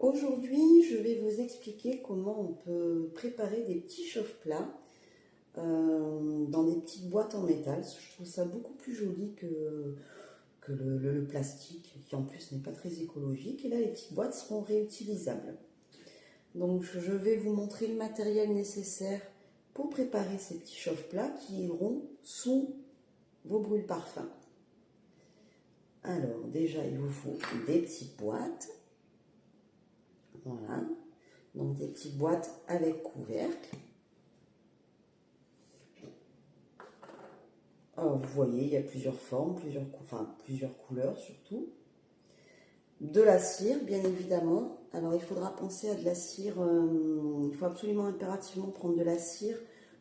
Aujourd'hui, je vais vous expliquer comment on peut préparer des petits chauffe-plats dans des petites boîtes en métal. Je trouve ça beaucoup plus joli que le plastique, qui en plus n'est pas très écologique. Et là, les petites boîtes seront réutilisables. Donc, je vais vous montrer le matériel nécessaire pour préparer ces petits chauffe-plats qui iront sous vos brûle-parfums. Alors, déjà, il vous faut des petites boîtes. Voilà, donc des petites boîtes avec couvercle. Alors vous voyez, il y a plusieurs formes, plusieurs couleurs surtout. De la cire, bien évidemment. Alors il faudra penser à de la cire, il faut absolument impérativement prendre de la cire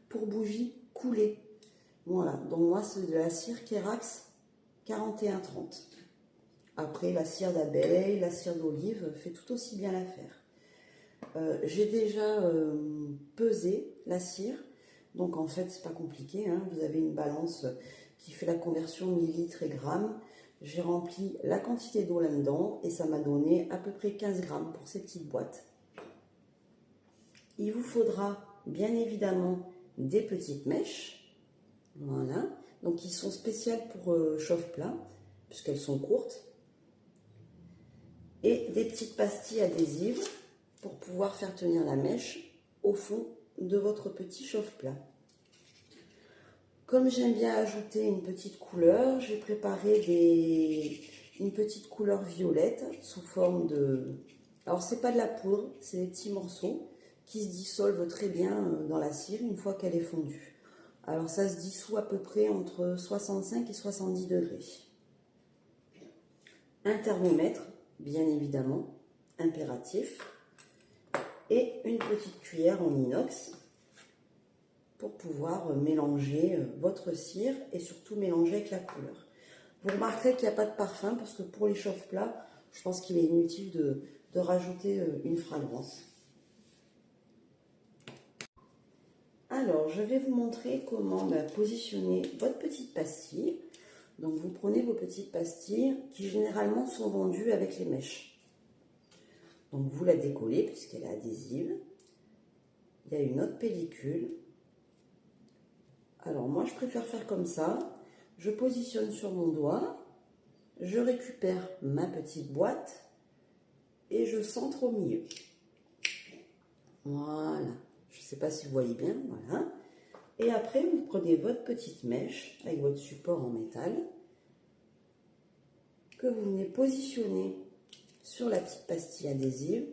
pour bougies coulées. Voilà, donc moi c'est de la cire Kerax 4130. Après la cire d'abeille, la cire d'olive fait tout aussi bien l'affaire. J'ai déjà pesé la cire, donc en fait c'est pas compliqué, hein. Vous avez une balance qui fait la conversion millilitres et grammes. J'ai rempli la quantité d'eau là-dedans et ça m'a donné à peu près 15 grammes pour ces petites boîtes. Il vous faudra bien évidemment des petites mèches, voilà, donc qui sont spéciales pour chauffe-plat puisqu'elles sont courtes, et des petites pastilles adhésives pour pouvoir faire tenir la mèche au fond de votre petit chauffe-plat. Comme j'aime bien ajouter une petite couleur, j'ai préparé une petite couleur violette sous forme de... Alors c'est pas de la poudre, c'est des petits morceaux qui se dissolvent très bien dans la cire une fois qu'elle est fondue. Alors ça se dissout à peu près entre 65 et 70 degrés. Un thermomètre, bien évidemment, impératif. Et une petite cuillère en inox pour pouvoir mélanger votre cire et surtout mélanger avec la couleur. Vous remarquerez qu'il n'y a pas de parfum parce que pour les chauffe-plats, je pense qu'il est inutile de rajouter une fragrance. Alors, je vais vous montrer comment positionner votre petite pastille. Donc, vous prenez vos petites pastilles qui généralement sont vendues avec les mèches. Donc vous la décollez puisqu'elle est adhésive. Il y a une autre pellicule. Alors moi je préfère faire comme ça. Je positionne sur mon doigt. Je récupère ma petite boîte et je centre au milieu. Voilà. Je ne sais pas si vous voyez bien. Voilà. Et après vous prenez votre petite mèche avec votre support en métal que vous venez positionner sur la petite pastille adhésive.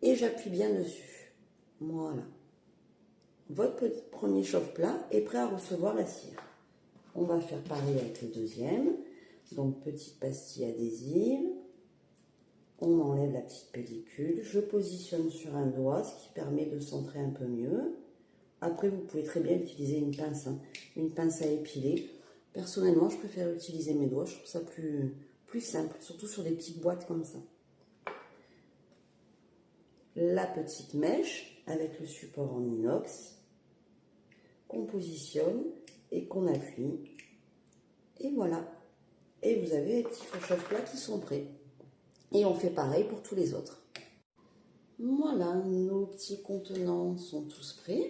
Et j'appuie bien dessus. Voilà. Votre premier chauffe-plat est prêt à recevoir la cire. On va faire pareil avec le deuxième. Donc, petite pastille adhésive. On enlève la petite pellicule. Je positionne sur un doigt, ce qui permet de centrer un peu mieux. Après, vous pouvez très bien utiliser une pince, une pince à épiler. Personnellement, je préfère utiliser mes doigts. Je trouve ça plus simple, surtout sur des petites boîtes comme ça. La petite mèche avec le support en inox qu'on positionne et qu'on appuie, et voilà, et vous avez les petits chauffe-plats qui sont prêts. Et on fait pareil pour tous les autres. Voilà, nos petits contenants sont tous prêts.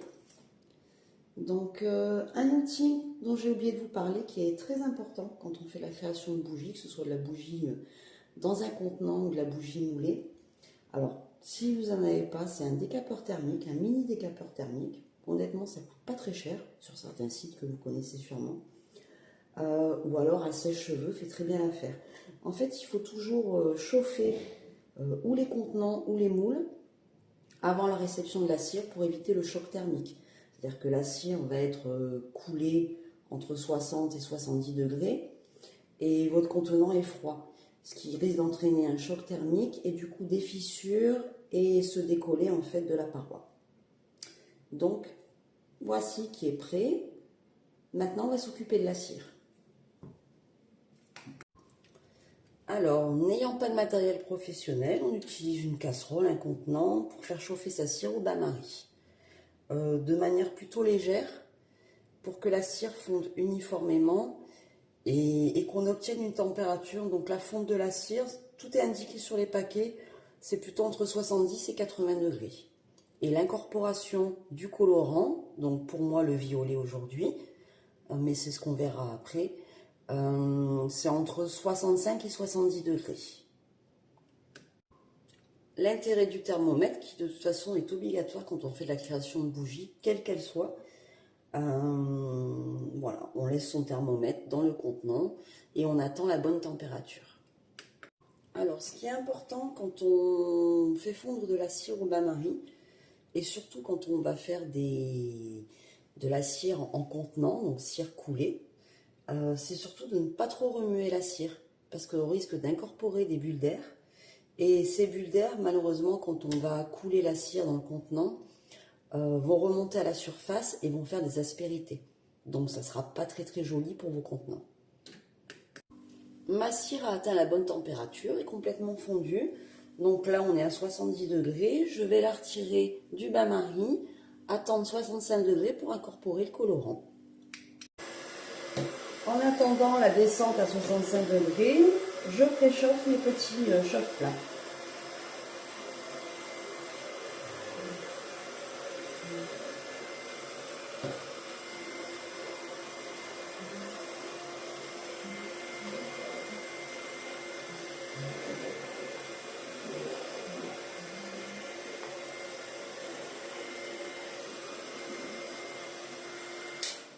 Donc un outil dont j'ai oublié de vous parler qui est très important quand on fait la création de bougies, que ce soit de la bougie dans un contenant ou de la bougie moulée. Alors si vous n'en avez pas, c'est un décapeur thermique, un mini décapeur thermique. Honnêtement, ça ne coûte pas très cher sur certains sites que vous connaissez sûrement. Ou alors un sèche-cheveux fait très bien l'affaire. En fait, il faut toujours chauffer ou les contenants ou les moules avant la réception de la cire pour éviter le choc thermique. C'est-à-dire que la cire va être coulée entre 60 et 70 degrés et votre contenant est froid, ce qui risque d'entraîner un choc thermique et du coup des fissures et se décoller en fait de la paroi. Donc, voici qui est prêt. Maintenant, on va s'occuper de la cire. Alors, n'ayant pas de matériel professionnel, on utilise une casserole, un contenant pour faire chauffer sa cire au bain-marie. De manière plutôt légère pour que la cire fonde uniformément et qu'on obtienne une température. Donc, la fonte de la cire, tout est indiqué sur les paquets. c'est plutôt entre 70 et 80 degrés. Et l'incorporation du colorant, donc pour moi le violet aujourd'hui, mais c'est ce qu'on verra après, c'est entre 65 et 70 degrés. L'intérêt du thermomètre, qui de toute façon est obligatoire quand on fait de la création de bougies, quelle qu'elle soit, voilà, on laisse son thermomètre dans le contenant et on attend la bonne température. Alors, ce qui est important quand on fait fondre de la cire au bain-marie, et surtout quand on va faire de la cire en contenant, donc cire coulée, c'est surtout de ne pas trop remuer la cire, parce qu'on risque d'incorporer des bulles d'air. Et ces bulles d'air, malheureusement, quand on va couler la cire dans le contenant, vont remonter à la surface et vont faire des aspérités. Donc ça ne sera pas très très joli pour vos contenants. Ma cire a atteint la bonne température, est complètement fondue. Donc là, on est à 70 degrés. Je vais la retirer du bain-marie, attendre 65 degrés pour incorporer le colorant. En attendant la descente à 65 degrés, je préchauffe mes petits chauffe-plats.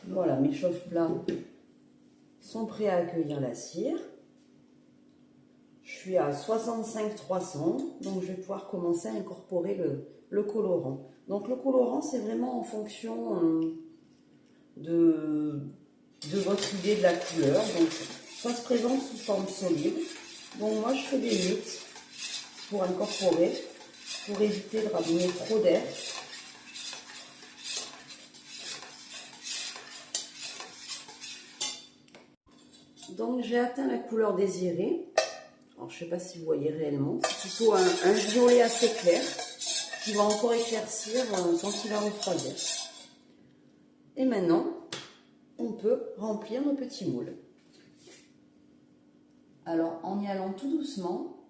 Voilà, mes chauffe-plats sont prêts à accueillir la cire. Je suis à 65-300, donc je vais pouvoir commencer à incorporer le colorant. Donc le colorant, c'est vraiment en fonction de votre idée de la couleur. Donc ça se présente sous forme solide. Donc moi, je fais des mix pour incorporer, pour éviter de ramener trop d'air. Donc j'ai atteint la couleur désirée. Alors je ne sais pas si vous voyez réellement. C'est plutôt un violet assez clair qui va encore éclaircir quand il va refroidir. Et maintenant, on peut remplir nos petits moules. Alors en y allant tout doucement,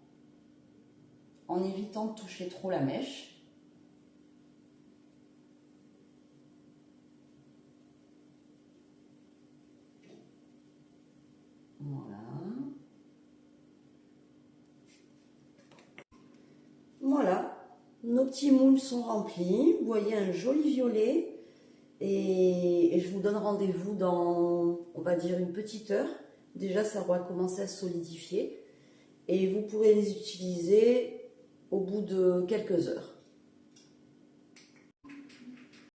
en évitant de toucher trop la mèche. Voilà. Voilà, nos petits moules sont remplis. Vous voyez un joli violet. Et je vous donne rendez-vous dans, on va dire, une petite heure. Déjà, ça va commencer à se solidifier. Et vous pourrez les utiliser au bout de quelques heures.